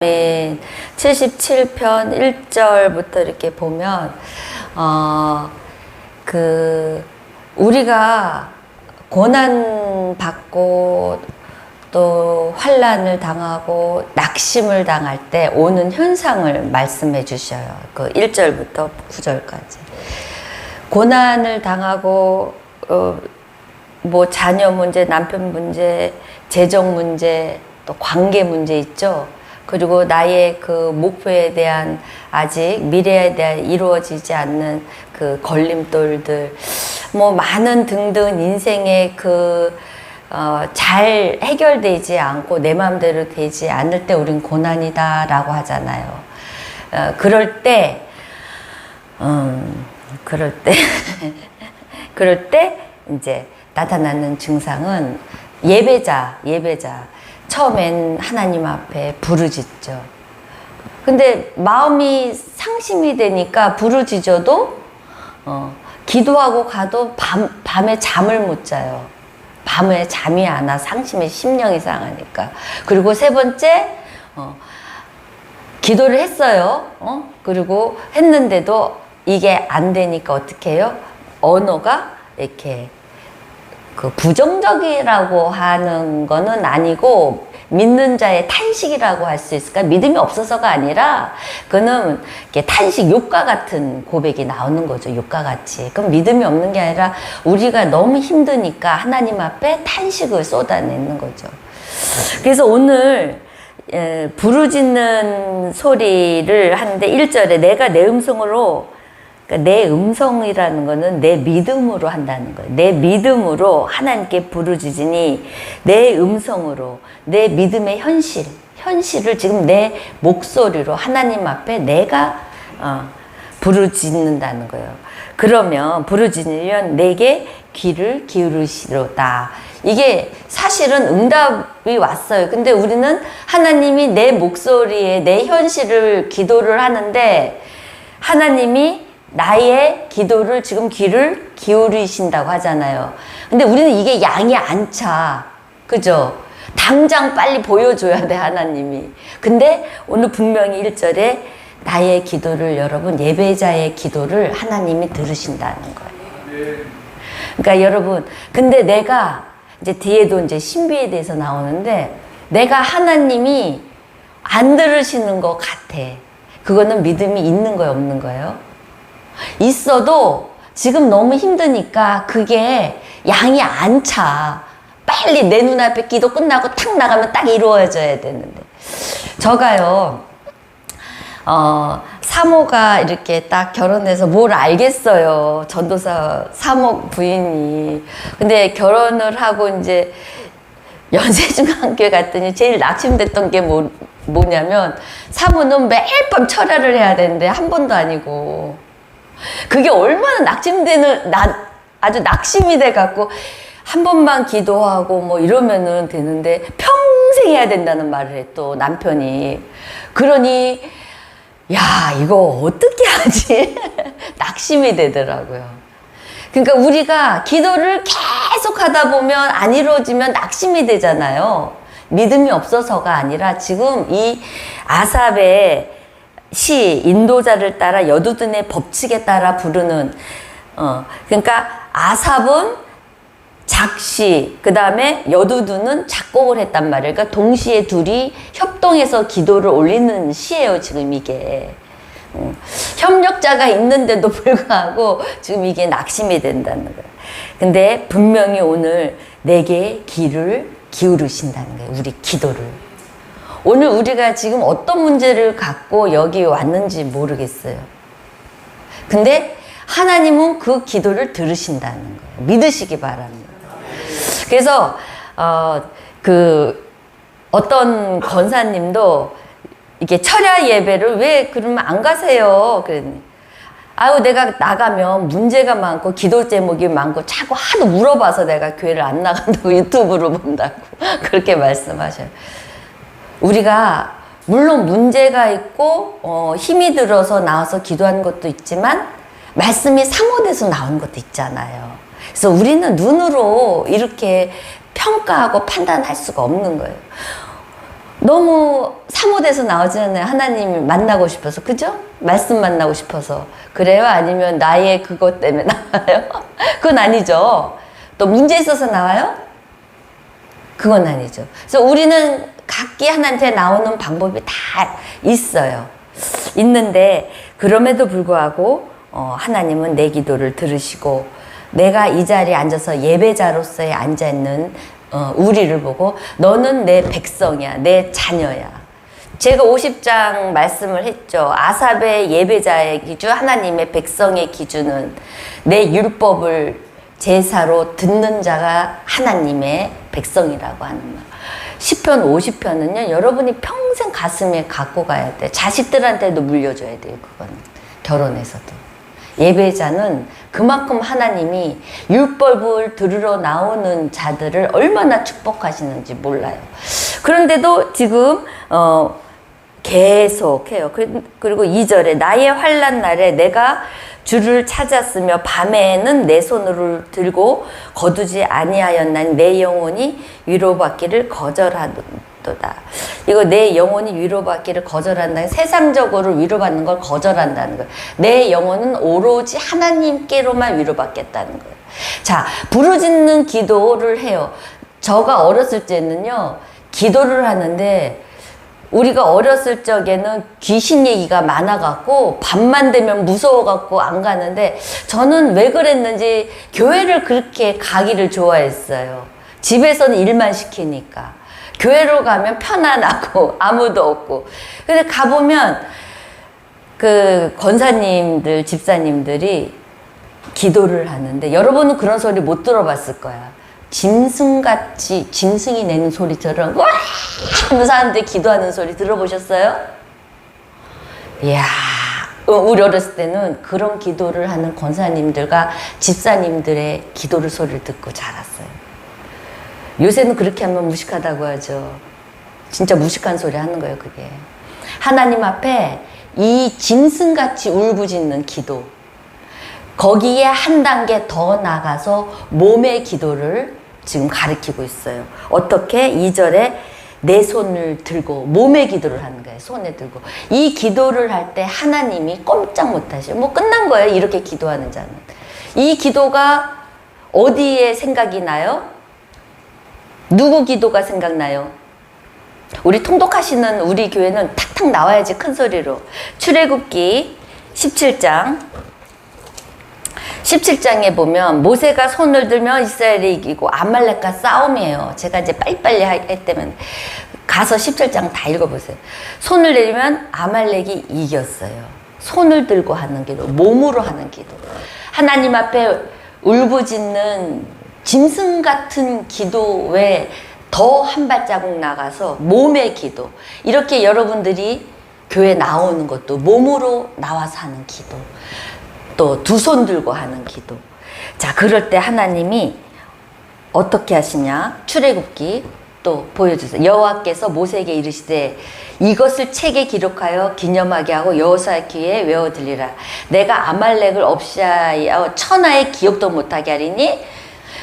77편 1절부터 이렇게 보면 우리가 고난 받고 또 환난을 당하고 낙심을 당할 때 오는 현상을 말씀해 주셔요. 그 1절부터 9절까지. 고난을 당하고 뭐 자녀 문제, 남편 문제, 재정 문제, 또 관계 문제 있죠. 그리고 나의 그 목표에 대한 아직 미래에 대한 이루어지지 않는 그 걸림돌들, 뭐 많은 등등 인생의 잘 해결되지 않고 내 마음대로 되지 않을 때 우린 고난이다라고 하잖아요. 그럴 때 이제 나타나는 증상은 예배자. 처음엔 하나님 앞에 부르짖죠. 근데 마음이 상심이 되니까 부르짖어도 기도하고 가도 밤에 잠을 못 자요. 밤에 잠이 안 와. 상심에 심령이 상하니까. 그리고 세 번째 기도를 했어요. 그리고 했는데도 이게 안 되니까 어떻게 해요? 언어가 이렇게 부정적이라고 하는 거는 아니고 믿는 자의 탄식이라고 할 수 있을까? 믿음이 없어서가 아니라 그거는 이렇게 탄식, 욕과 같은 고백이 나오는 거죠. 욕과 같이. 그럼 믿음이 없는 게 아니라 우리가 너무 힘드니까 하나님 앞에 탄식을 쏟아내는 거죠. 그래서 오늘 부르짖는 소리를 하는데 1절에 내가 내 음성으로, 그러니까 내 음성이라는 거는 내 믿음으로 한다는 거예요. 내 믿음으로 하나님께 부르짖으니 내 음성으로 내 믿음의 현실을 지금 내 목소리로 하나님 앞에 내가 부르짖는다는 거예요. 그러면 부르짖으면 내게 귀를 기울이시로다. 이게 사실은 응답이 왔어요. 근데 우리는 하나님이 내 목소리에 내 현실을 기도를 하는데 하나님이 나의 기도를 지금 귀를 기울이신다고 하잖아요. 근데 우리는 이게 양이 안 차. 그죠? 당장 빨리 보여줘야 돼, 하나님이. 근데 오늘 분명히 1절에 나의 기도를, 여러분, 예배자의 기도를 하나님이 들으신다는 거예요. 그러니까 여러분, 근데 내가 이제 뒤에도 이제 신비에 대해서 나오는데 내가 하나님이 안 들으시는 것 같아. 그거는 믿음이 있는 거예요, 없는 거예요? 있어도 지금 너무 힘드니까 그게 양이 안 차. 빨리 내 눈앞에 기도 끝나고 탁 나가면 딱 이루어져야 되는데. 저가요, 사모가 이렇게 딱 결혼해서 뭘 알겠어요. 전도사 사모 부인이. 근데 결혼을 하고 이제 연세중앙교회 갔더니 제일 낙심됐던 게 뭐냐면 사모는 매일 밤 철야를 해야 되는데 한 번도 아니고. 그게 얼마나 아주 낙심이 돼갖고 한 번만 기도하고 뭐 이러면은 되는데 평생 해야 된다는 말을 해, 또 남편이. 그러니 야, 이거 어떻게 하지? 낙심이 되더라고요. 그러니까 우리가 기도를 계속 하다 보면 안 이루어지면 낙심이 되잖아요. 믿음이 없어서가 아니라 지금 이 아삽의 시, 인도자를 따라 여두둔의 법칙에 따라 부르는, 그러니까 아삽은 작시, 그 다음에 여두둔은 작곡을 했단 말이에요. 그러니까 동시에 둘이 협동해서 기도를 올리는 시예요, 지금 이게. 협력자가 있는데도 불구하고 지금 이게 낙심이 된다는 거예요. 근데 분명히 오늘 내게 귀를 기울이신다는 거예요, 우리 기도를. 오늘 우리가 지금 어떤 문제를 갖고 여기 왔는지 모르겠어요. 근데 하나님은 그 기도를 들으신다는 거예요. 믿으시기 바랍니다. 그래서 어떤 권사님도 이게 철야 예배를 왜 그러면 안 가세요? 그랬더니 아유, 내가 나가면 문제가 많고 기도 제목이 많고 자꾸 하도 물어봐서 내가 교회를 안 나간다고 유튜브로 본다고 그렇게 말씀하셔요. 우리가 물론 문제가 있고 힘이 들어서 나와서 기도하는 것도 있지만 말씀이 사모돼서 나온 것도 있잖아요. 그래서 우리는 눈으로 이렇게 평가하고 판단할 수가 없는 거예요. 너무 사모돼서 나오잖아요. 하나님 만나고 싶어서. 그죠? 말씀 만나고 싶어서. 그래요? 아니면 나의 그것 때문에 나와요? 그건 아니죠. 또 문제 있어서 나와요? 그건 아니죠. 그래서 우리는 각기 하나님한테 나오는 방법이 다 있어요. 있는데 그럼에도 불구하고 하나님은 내 기도를 들으시고 내가 이 자리에 앉아서 예배자로서의 앉아있는 우리를 보고 너는 내 백성이야, 내 자녀야. 제가 50장 말씀을 했죠. 아삽의 예배자의 기준, 하나님의 백성의 기준은 내 율법을 제사로 듣는 자가 하나님의 백성이라고 하는 말. 10편, 50편은요, 여러분이 평생 가슴에 갖고 가야 돼. 자식들한테도 물려줘야 돼요, 그건. 결혼해서도. 예배자는 그만큼 하나님이 율법을 들으러 나오는 자들을 얼마나 축복하시는지 몰라요. 그런데도 지금 계속해요. 그리고 2절에 나의 환난 날에 내가 주를 찾았으며 밤에는 내 손을 들고 거두지 아니하였나니 내 영혼이 위로받기를 거절하도다. 이거 내 영혼이 위로받기를 거절한다. 세상적으로 위로받는 걸 거절한다는 거예요. 내 영혼은 오로지 하나님께로만 위로받겠다는 거예요. 자, 부르짖는 기도를 해요. 저가 어렸을 때는요, 기도를 하는데 우리가 어렸을 적에는 귀신 얘기가 많아갖고 밤만 되면 무서워갖고 안 가는데 저는 왜 그랬는지 교회를 그렇게 가기를 좋아했어요. 집에서는 일만 시키니까. 교회로 가면 편안하고 아무도 없고. 근데 가보면 그 권사님들, 집사님들이 기도를 하는데 여러분은 그런 소리 못 들어봤을 거야. 짐승같이 짐승이 내는 소리처럼 와 하는 사람들이 기도하는 소리 들어보셨어요? 이야, 우리 어렸을 때는 그런 기도를 하는 권사님들과 집사님들의 기도를 소리를 듣고 자랐어요. 요새는 그렇게 하면 무식하다고 하죠. 진짜 무식한 소리 하는 거예요, 그게. 하나님 앞에 이 짐승같이 울부짖는 기도, 거기에 한 단계 더 나가서 몸의 기도를 지금 가르치고 있어요. 어떻게? 2절에 내 손을 들고 몸의 기도를 하는 거예요. 손에 들고. 이 기도를 할 때 하나님이 꼼짝 못 하셔요. 뭐 끝난 거예요. 이렇게 기도하는 자는. 이 기도가 어디에 생각이 나요? 누구 기도가 생각나요? 우리 통독하시는 우리 교회는 탁탁 나와야지, 큰 소리로. 출애굽기 17장에 보면 모세가 손을 들면 이스라엘이 이기고 아말렉과 싸움이에요. 제가 이제 빨리빨리 했다면 가서 17장 다 읽어보세요. 손을 내리면 아말렉이 이겼어요. 손을 들고 하는 기도, 몸으로 하는 기도. 하나님 앞에 울부짖는 짐승 같은 기도 외에 더 한 발자국 나가서 몸의 기도. 이렇게 여러분들이 교회 나오는 것도 몸으로 나와서 하는 기도. 또 두 손 들고 하는 기도. 자, 그럴 때 하나님이 어떻게 하시냐? 출애굽기 또 보여주세요. 여호와께서 모세에게 이르시되 이것을 책에 기록하여 기념하게 하고 여호수아 귀에 외워 들리라. 내가 아말렉을 없이 하여 천하의 기억도 못하게 하리니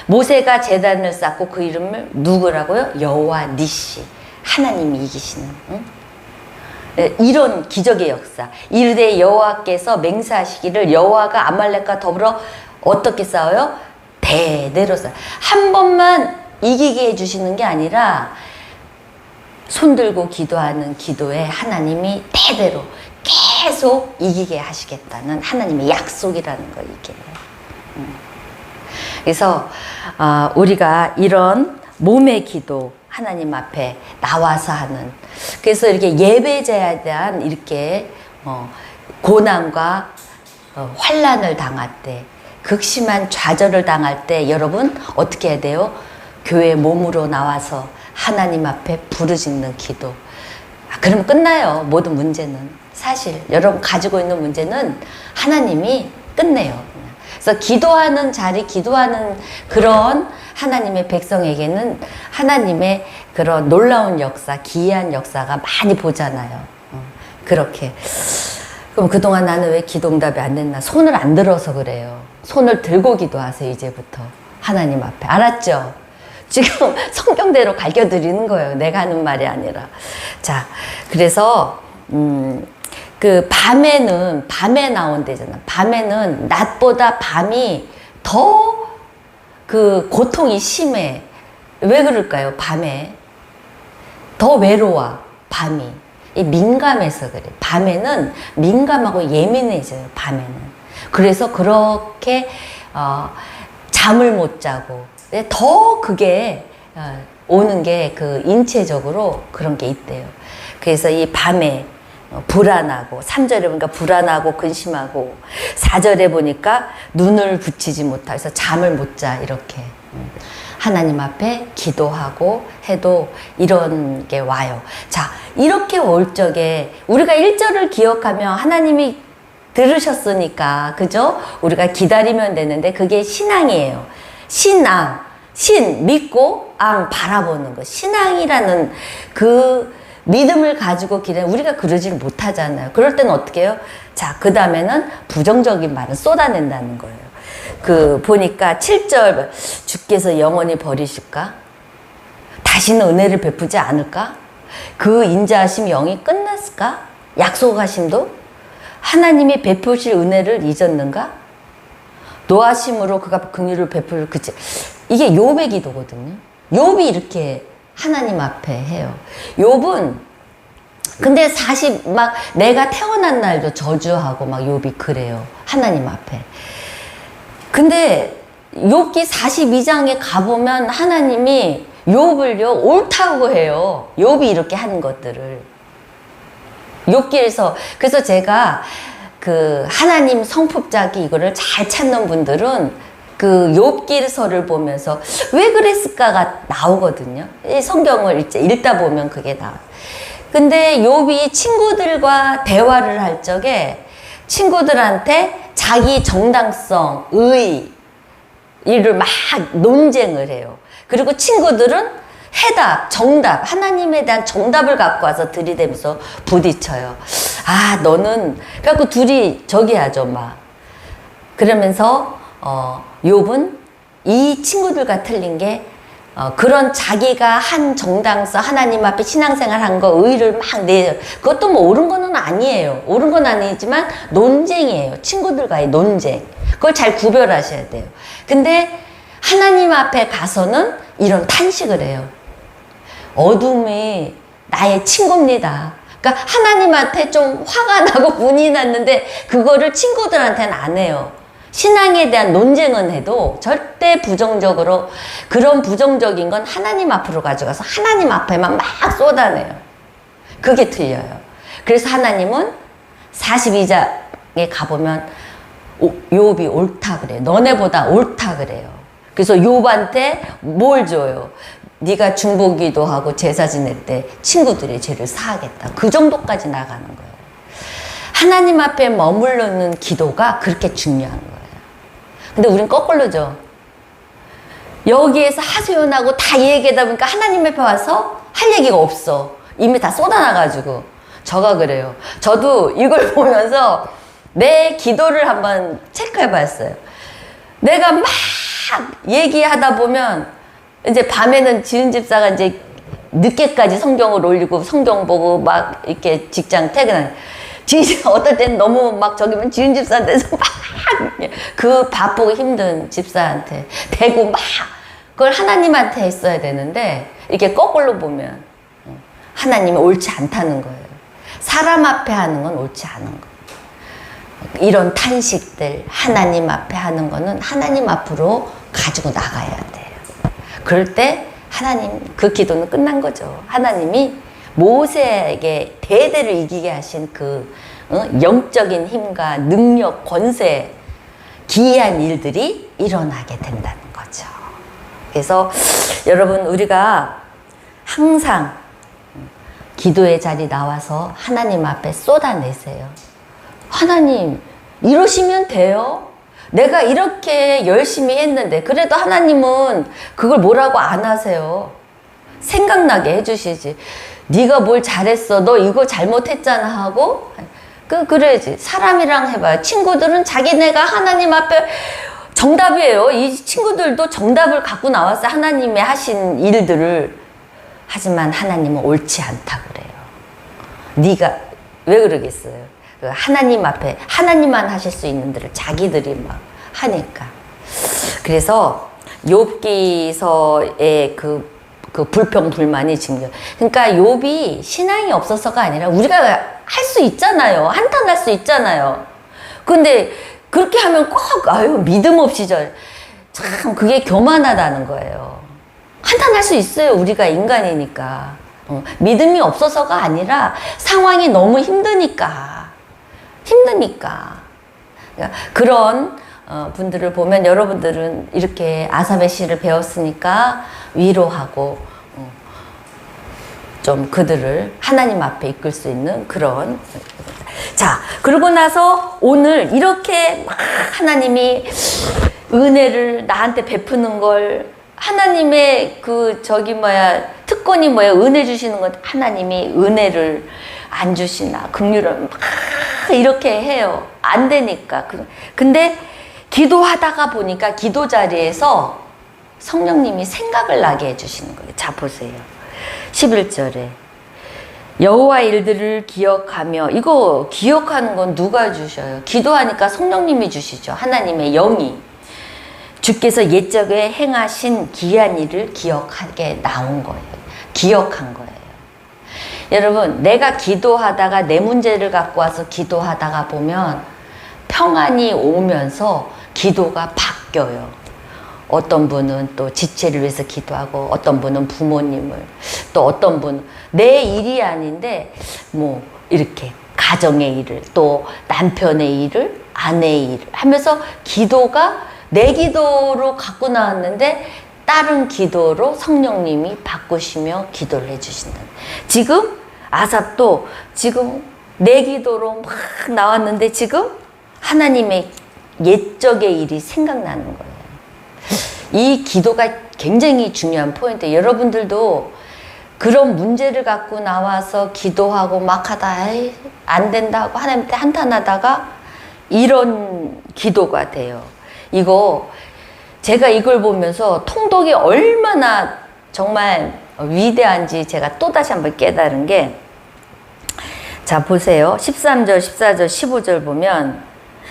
모세가 제단을 쌓고 그 이름을 누구라고요? 여호와 니시. 하나님이 이기시는. 응? 이런 기적의 역사. 이르되 여호와께서 맹세하시기를 여호와가 아말렉과 더불어 어떻게 싸워요? 대대로 싸워요. 한 번만 이기게 해주시는 게 아니라 손들고 기도하는 기도에 하나님이 대대로 계속 이기게 하시겠다는 하나님의 약속이라는 거, 이게. 그래서 우리가 이런 몸의 기도, 하나님 앞에 나와서 하는, 그래서 이렇게 예배자에 대한 이렇게 고난과 환난을 당할 때, 극심한 좌절을 당할 때 여러분 어떻게 해야 돼요? 교회 몸으로 나와서 하나님 앞에 부르짖는 기도. 그러면 끝나요. 모든 문제는. 사실 여러분 가지고 있는 문제는 하나님이 끝내요. 그래서 기도하는 자리, 기도하는 그런 하나님의 백성에게는 하나님의 그런 놀라운 역사, 기이한 역사가 많이 보잖아요. 그렇게. 그럼 그동안 나는 왜 기도응답이 안 됐나? 손을 안 들어서 그래요. 손을 들고 기도하세요, 이제부터. 하나님 앞에. 알았죠? 지금 성경대로 가르쳐 드리는 거예요. 내가 하는 말이 아니라. 자, 그래서 그 밤에 나온대잖아. 밤에는 낮보다 밤이 더 그 고통이 심해. 왜 그럴까요? 밤에 더 외로워. 밤이 민감해서 그래. 밤에는 민감하고 예민해져요. 밤에는. 그래서 그렇게 잠을 못 자고 더 그게 오는 게 그 인체적으로 그런 게 있대요. 그래서 이 밤에 불안하고 3절에 보니까 불안하고 근심하고 4절에 보니까 눈을 붙이지 못해서 잠을 못 자 이렇게 하나님 앞에 기도하고 해도 이런 게 와요. 자, 이렇게 올 적에 우리가 1절을 기억하면 하나님이 들으셨으니까 그죠? 우리가 기다리면 되는데 그게 신앙이에요. 신앙, 신 믿고 앙 바라보는 거. 신앙이라는 그 믿음을 가지고 우리가 그러질 못하잖아요. 그럴 때는 어떻게 해요? 자, 그 다음에는 부정적인 말을 쏟아낸다는 거예요. 그 보니까 7절 주께서 영원히 버리실까? 다시는 은혜를 베푸지 않을까? 그 인자하심 영이 끝났을까? 약속하심도? 하나님이 베푸실 은혜를 잊었는가? 노하심으로 그가 긍휼을 베풀 그치? 이게 욥의 기도거든요. 욥이 이렇게 하나님 앞에 해요. 욥은 근데 사실 막 내가 태어난 날도 저주하고 막 욥이 그래요. 하나님 앞에. 근데 욥기 42장에 가보면 하나님이 욥을요 옳다고 해요. 욥이 이렇게 한 것들을. 욥기에서 그래서 제가 그 하나님 성품자기 이거를 잘 찾는 분들은 그 욥기서를 보면서 왜 그랬을까가 나오거든요. 이 성경을 읽다 보면 그게 나와요. 근데 욥이 친구들과 대화를 할 적에 친구들한테 자기 정당성, 의 이를 막 논쟁을 해요. 그리고 친구들은 해답, 정답, 하나님에 대한 정답을 갖고 와서 들이대면서 부딪혀요. 아, 너는 그래갖고 둘이 저기 하죠, 막. 그러면서 욥은 이 친구들과 틀린 게 그런 자기가 한 정당성, 하나님 앞에 신앙생활 한 거, 의를 막 내요. 그것도 뭐 옳은 거는 아니에요. 옳은 건 아니지만 논쟁이에요. 친구들과의 논쟁. 그걸 잘 구별하셔야 돼요. 근데 하나님 앞에 가서는 이런 탄식을 해요. 어둠이 나의 친구입니다. 그러니까 하나님한테 좀 화가 나고 분이 났는데 그거를 친구들한테는 안 해요. 신앙에 대한 논쟁은 해도 절대 부정적으로 그런 부정적인 건 하나님 앞으로 가져가서 하나님 앞에만 막 쏟아내요. 그게 틀려요. 그래서 하나님은 42장에 가보면 욥이 옳다 그래요. 너네보다 옳다 그래요. 그래서 욥한테 뭘 줘요? 네가 중보기도 하고 제사 지낼 때 친구들의 죄를 사하겠다. 그 정도까지 나가는 거예요. 하나님 앞에 머무르는 기도가 그렇게 중요한 거예요. 근데 우린 거꾸로죠. 여기에서 하소연하고 다 얘기하다 보니까 하나님 앞에 와서 할 얘기가 없어. 이미 다 쏟아나가지고. 저가 그래요. 저도 이걸 보면서 내 기도를 한번 체크해 봤어요. 내가 막 얘기하다 보면 이제 밤에는 지은 집사가 이제 늦게까지 성경을 올리고 성경 보고 막 이렇게 직장 퇴근하는 어떨 땐 너무 막 저기면 지은 집사한테서 막 그 바쁘고 힘든 집사한테 대고 막 그걸 하나님한테 했어야 되는데 이렇게 거꾸로 보면 하나님이 옳지 않다는 거예요. 사람 앞에 하는 건 옳지 않은 거예요. 이런 탄식들 하나님 앞에 하는 거는 하나님 앞으로 가지고 나가야 돼요. 그럴 때 하나님 그 기도는 끝난 거죠. 하나님이 모세에게 대대를 이기게 하신 그 영적인 힘과 능력, 권세, 기이한 일들이 일어나게 된다는 거죠. 그래서 여러분 우리가 항상 기도의 자리 나와서 하나님 앞에 쏟아내세요. 하나님 이러시면 돼요. 내가 이렇게 열심히 했는데 그래도 하나님은 그걸 뭐라고 안 하세요. 생각나게 해주시지. 네가 뭘 잘했어. 너 이거 잘못했잖아 하고 그래야지. 사람이랑 해봐요. 친구들은 자기네가 하나님 앞에 정답이에요. 이 친구들도 정답을 갖고 나왔어요. 하나님의 하신 일들을. 하지만 하나님은 옳지 않다 그래요. 네가 왜 그러겠어요? 하나님 앞에 하나님만 하실 수 있는 일을 자기들이 막 하니까. 그래서 욥기서의 그 불평 불만이 증거. 그러니까 욥이 신앙이 없어서가 아니라 우리가 할 수 있잖아요. 한탄할 수 있잖아요. 근데 그렇게 하면 꼭 믿음 없이 참 그게 교만하다는 거예요. 한탄할 수 있어요. 우리가 인간이니까. 믿음이 없어서가 아니라 상황이 너무 힘드니까. 그러니까 그런 분들을 보면 여러분들은 이렇게 아삽의 시를 배웠으니까 위로하고 좀 그들을 하나님 앞에 이끌 수 있는 그런. 자, 그러고 나서 오늘 이렇게 막 하나님이 은혜를 나한테 베푸는 걸, 하나님의 특권이 뭐야, 은혜 주시는 것, 하나님이 은혜를 안 주시나, 긍휼을 막 이렇게 해요. 안 되니까. 근데 기도하다가 보니까 기도 자리에서 성령님이 생각을 나게 해주시는 거예요. 자, 보세요. 11절에 여호와 일들을 기억하며, 이거 기억하는 건 누가 주셔요? 기도하니까 성령님이 주시죠. 하나님의 영이. 주께서 옛적에 행하신 기이한 일을 기억하게 나온 거예요. 기억한 거예요. 여러분, 내가 기도하다가 내 문제를 갖고 와서 기도하다가 보면 평안이 오면서 기도가 바뀌어요. 어떤 분은 또 지체를 위해서 기도하고, 어떤 분은 부모님을, 또 어떤 분은 내 일이 아닌데 뭐 이렇게 가정의 일을, 또 남편의 일을, 아내의 일을 하면서 기도가 내 기도로 갖고 나왔는데 다른 기도로 성령님이 바꾸시며 기도를 해주신다. 지금 아삽도 지금 내 기도로 막 나왔는데 지금 하나님의 옛적의 일이 생각나는 거예요. 이 기도가 굉장히 중요한 포인트. 여러분들도 그런 문제를 갖고 나와서 기도하고 막 하다 안 된다 하고 하나님한테 한탄하다가 이런 기도가 돼요. 이거 제가 이걸 보면서 통독이 얼마나 정말 위대한지 제가 또다시 한번 깨달은 게, 자 보세요. 13절, 14절, 15절 보면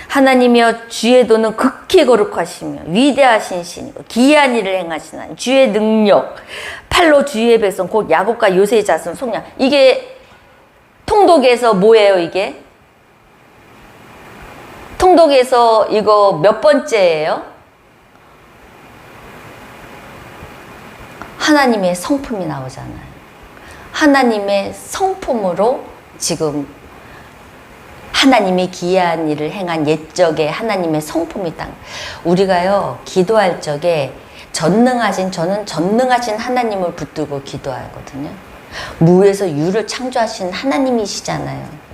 하나님이여 주의 도는 극히 거룩하시며 위대하신 신이고 기이한 일을 행하시나니 주의 능력 팔로 주의 백성 곧 야곱과 요새의 자손 속량. 이게 통독에서 뭐예요? 이게 통독에서 이거 몇 번째예요? 하나님의 성품이 나오잖아요. 하나님의 성품으로 지금 하나님의 기이한 일을 행한 옛적에 하나님의 성품이 있다. 우리가요, 기도할 적에 저는 전능하신 하나님을 붙들고 기도하거든요. 무에서 유를 창조하신 하나님이시잖아요.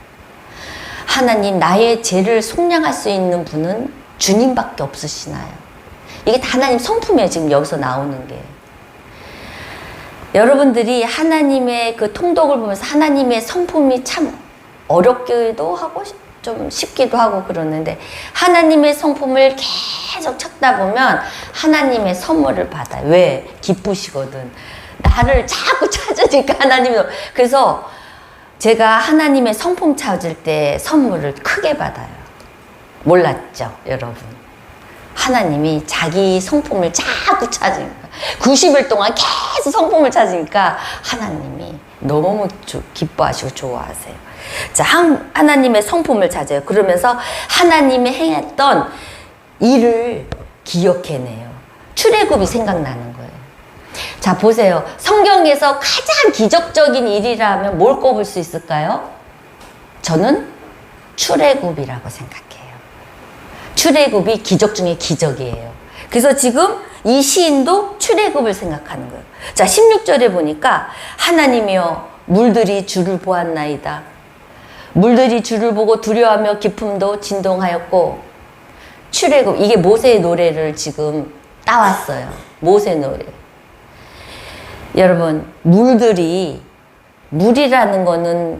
하나님, 나의 죄를 속량할 수 있는 분은 주님밖에 없으시나요? 이게 다 하나님 성품이에요. 지금 여기서 나오는 게. 여러분들이 하나님의 그 통독을 보면서 하나님의 성품이 참 어렵기도 하고 좀 쉽기도 하고 그러는데, 하나님의 성품을 계속 찾다 보면 하나님의 선물을 받아요. 왜? 기쁘시거든. 나를 자꾸 찾으니까 하나님이. 그래서 제가 하나님의 성품 찾을 때 선물을 크게 받아요. 몰랐죠, 여러분? 하나님이 자기 성품을 자꾸 찾으니까, 90일 동안 계속 성품을 찾으니까 하나님이 너무 기뻐하시고 좋아하세요. 자, 하나님의 성품을 찾아요. 그러면서 하나님이 행했던 일을 기억해내요. 출애굽이 생각나는 거예요. 자, 보세요. 성경에서 가장 기적적인 일이라면 뭘 꼽을 수 있을까요? 저는 출애굽이라고 생각해요. 출애굽이 기적 중에 기적이에요. 그래서 지금 이 시인도 출애굽을 생각하는 거예요. 자, 16절에 보니까 하나님이여 물들이 주를 보았나이다. 물들이 주를 보고 두려워하며 기품도 진동하였고. 출애굽, 이게 모세의 노래를 지금 따왔어요. 모세 노래. 여러분, 물이라는 거는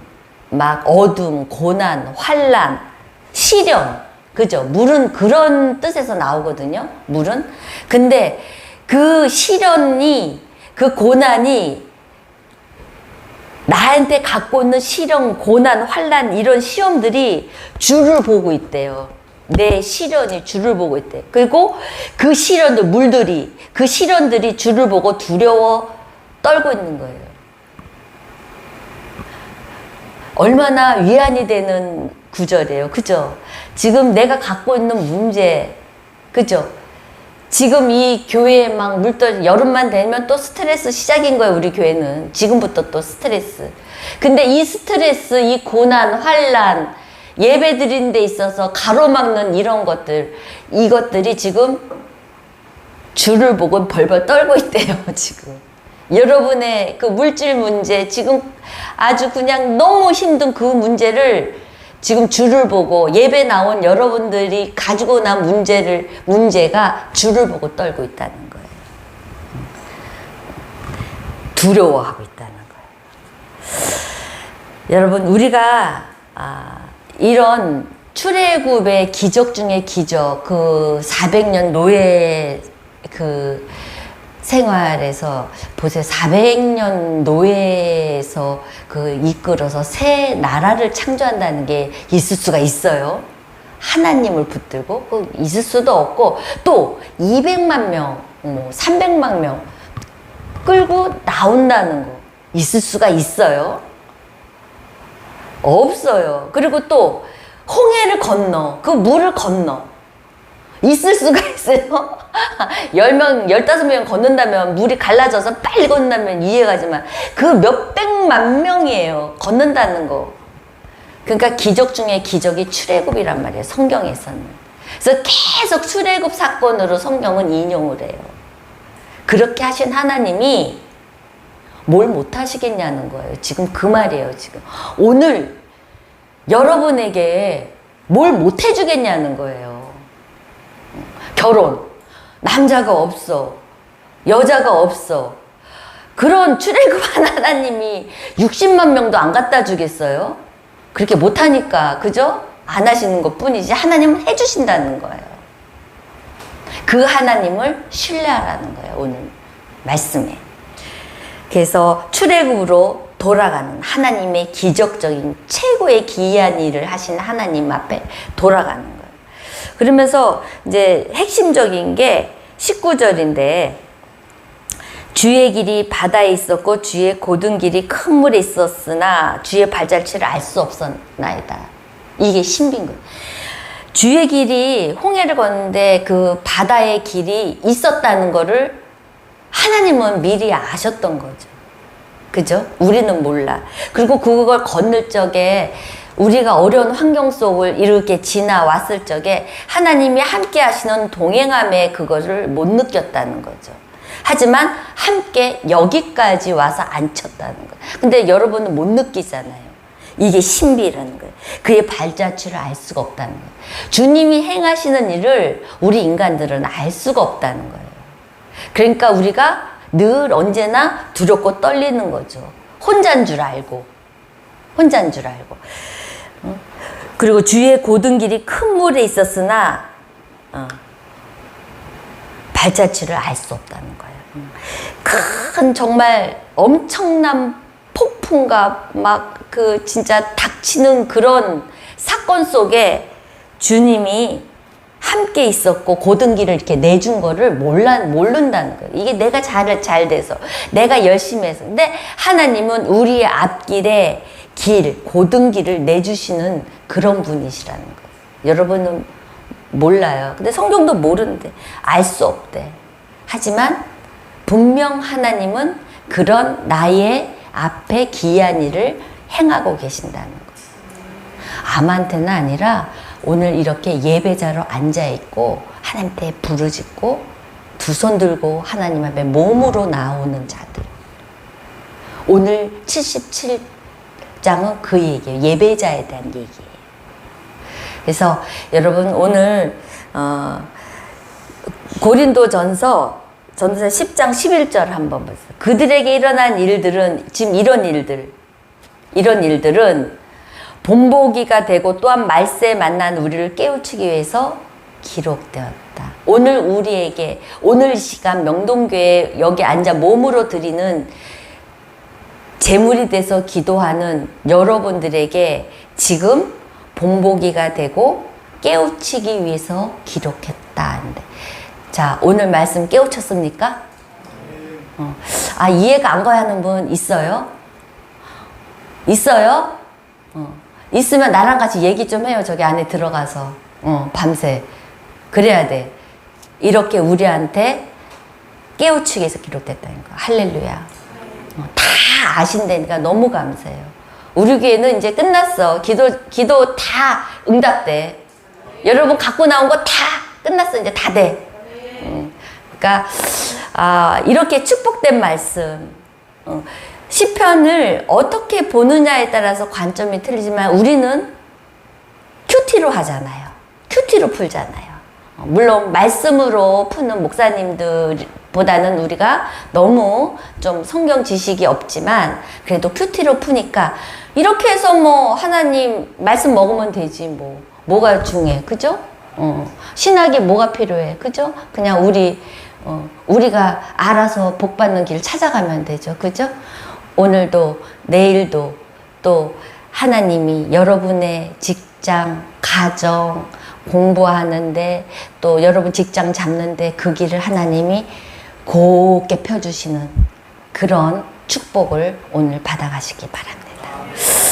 막 어둠, 고난, 환란, 시련, 그죠? 물은 그런 뜻에서 나오거든요. 물은. 근데 그 시련이, 그 고난이 나한테 갖고 있는 시련, 고난, 환란 이런 시험들이 주를 보고 있대요. 내 시련이 주를 보고 있대. 그리고 그 시련들, 물들이, 그 시련들이 주를 보고 두려워 떨고 있는 거예요. 얼마나 위안이 되는 구절이에요. 그죠? 지금 내가 갖고 있는 문제, 그죠? 지금 이 교회에 막 물떨, 여름만 되면 또 스트레스 시작인 거예요, 우리 교회는. 지금부터 또 스트레스. 근데 이 스트레스, 이 고난, 환란, 예배 드리는 데 있어서 가로막는 이런 것들, 이것들이 지금 주를 보고 벌벌 떨고 있대요, 지금. 여러분의 그 물질 문제, 지금 아주 그냥 너무 힘든 그 문제를 지금 주를 보고 예배 나온 여러분들이 가지고 난 문제가 주를 보고 떨고 있다는 거예요. 두려워하고 있다는 거예요. 여러분, 우리가 이런 출애굽의 기적 중의 기적, 그 400년 노예 그 생활에서 보세요. 400년 노예에서 그 이끌어서 새 나라를 창조한다는 게 있을 수가 있어요. 하나님을 붙들고 있을 수도 없고, 또 200만 명, 300만 명 끌고 나온다는 거 있을 수가 있어요? 없어요. 그리고 또 홍해를 건너, 그 물을 건너 있을 수가 있어요? 10명, 15명 건넌다면, 물이 갈라져서 빨리 건넌다면 이해가지만, 그 몇백만 명이에요. 건넌다는 거. 그러니까 기적 중에 기적이 출애굽이란 말이에요. 성경에서는. 그래서 계속 출애굽 사건으로 성경은 인용을 해요. 그렇게 하신 하나님이 뭘 못하시겠냐는 거예요. 지금 그 말이에요. 지금 오늘 여러분에게 뭘 못해주겠냐는 거예요. 결혼, 남자가 없어, 여자가 없어. 그런 출애굽한 하나님이 60만 명도 안 갖다 주겠어요? 그렇게 못하니까, 그죠? 안 하시는 것 뿐이지 하나님은 해주신다는 거예요. 그 하나님을 신뢰하라는 거예요, 오늘 말씀에. 그래서 출애굽으로 돌아가는 하나님의 기적적인 최고의 기이한 일을 하신 하나님 앞에 돌아가는 거예요. 그러면서 이제 핵심적인 게 19절인데, 주의 길이 바다에 있었고 주의 고든 길이 큰 물에 있었으나 주의 발자취를 알 수 없었나이다. 이게 신비인 거예요. 주의 길이, 홍해를 걷는데 그 바다의 길이 있었다는 거를 하나님은 미리 아셨던 거죠. 그죠? 우리는 몰라. 그리고 그걸 건널 적에 우리가 어려운 환경 속을 이렇게 지나왔을 적에 하나님이 함께 하시는 동행함에 그것을 못 느꼈다는 거죠. 하지만 함께 여기까지 와서 앉혔다는 거예요. 근데 여러분은 못 느끼잖아요. 이게 신비라는 거예요. 그의 발자취를 알 수가 없다는 거예요. 주님이 행하시는 일을 우리 인간들은 알 수가 없다는 거예요. 그러니까 우리가 늘 언제나 두렵고 떨리는 거죠. 혼자인 줄 알고. 혼자인 줄 알고. 그리고 주의 고든 길이 큰 물에 있었으나 발자취를 알 수 없다는 거예요. 큰 정말 엄청난 폭풍과 막 그 진짜 닥치는 그런 사건 속에 주님이 함께 있었고 고든 길을 이렇게 내준 거를 모른다는 거예요. 이게 내가 잘 돼서, 내가 열심히 해서. 근데 하나님은 우리의 앞길에 길, 고든 길을 내주시는 그런 분이시라는 거예요. 여러분은 몰라요. 근데 성경도 모르는데 알 수 없대. 하지만 분명 하나님은 그런 나의 앞에 기이한 일을 행하고 계신다는 거예요. 암한테는 아니라 오늘 이렇게 예배자로 앉아있고 하나님께 부르짖고 두 손 들고 하나님 앞에 몸으로 나오는 자들. 오늘 77장은 그 얘기예요. 예배자에 대한 얘기예요. 그래서 여러분 오늘 고린도전서 10장 11절 한번 보세요. 그들에게 일어난 일들은, 지금 이런 일들은 본보기가 되고 또한 말세에 만난 우리를 깨우치기 위해서 기록되었다. 오늘 우리에게 오늘 이 시간 명동교회 여기 앉아 몸으로 드리는 제물이 돼서 기도하는 여러분들에게 지금 본보기가 되고 깨우치기 위해서 기록했다. 자, 오늘 말씀 깨우쳤습니까? 아, 이해가 안 가는 분 있어요? 있어요? 있으면 나랑 같이 얘기 좀 해요. 저기 안에 들어가서. 밤새. 그래야 돼. 이렇게 우리한테 깨우치기 위해서 기록됐다는 거. 할렐루야. 다 아신다니까 너무 감사해요. 우리 교회는 이제 끝났어. 기도 다 응답돼. 여러분 갖고 나온 거 다 끝났어. 이제 다 돼. 그러니까 이렇게 축복된 말씀. 시편을 어떻게 보느냐에 따라서 관점이 틀리지만 우리는 큐티로 하잖아요. 큐티로 풀잖아요. 물론 말씀으로 푸는 목사님들보다는 우리가 너무 좀 성경 지식이 없지만 그래도 큐티로 푸니까 이렇게 해서 뭐 하나님 말씀 먹으면 되지 뭐가 중요해. 그죠? 신학이 뭐가 필요해. 그죠? 그냥 우리가 알아서 복 받는 길 찾아가면 되죠. 그죠? 오늘도 내일도 또 하나님이 여러분의 직장, 가정, 공부하는데 또 여러분 직장 잡는데 그 길을 하나님이 곱게 펴주시는 그런 축복을 오늘 받아가시기 바랍니다.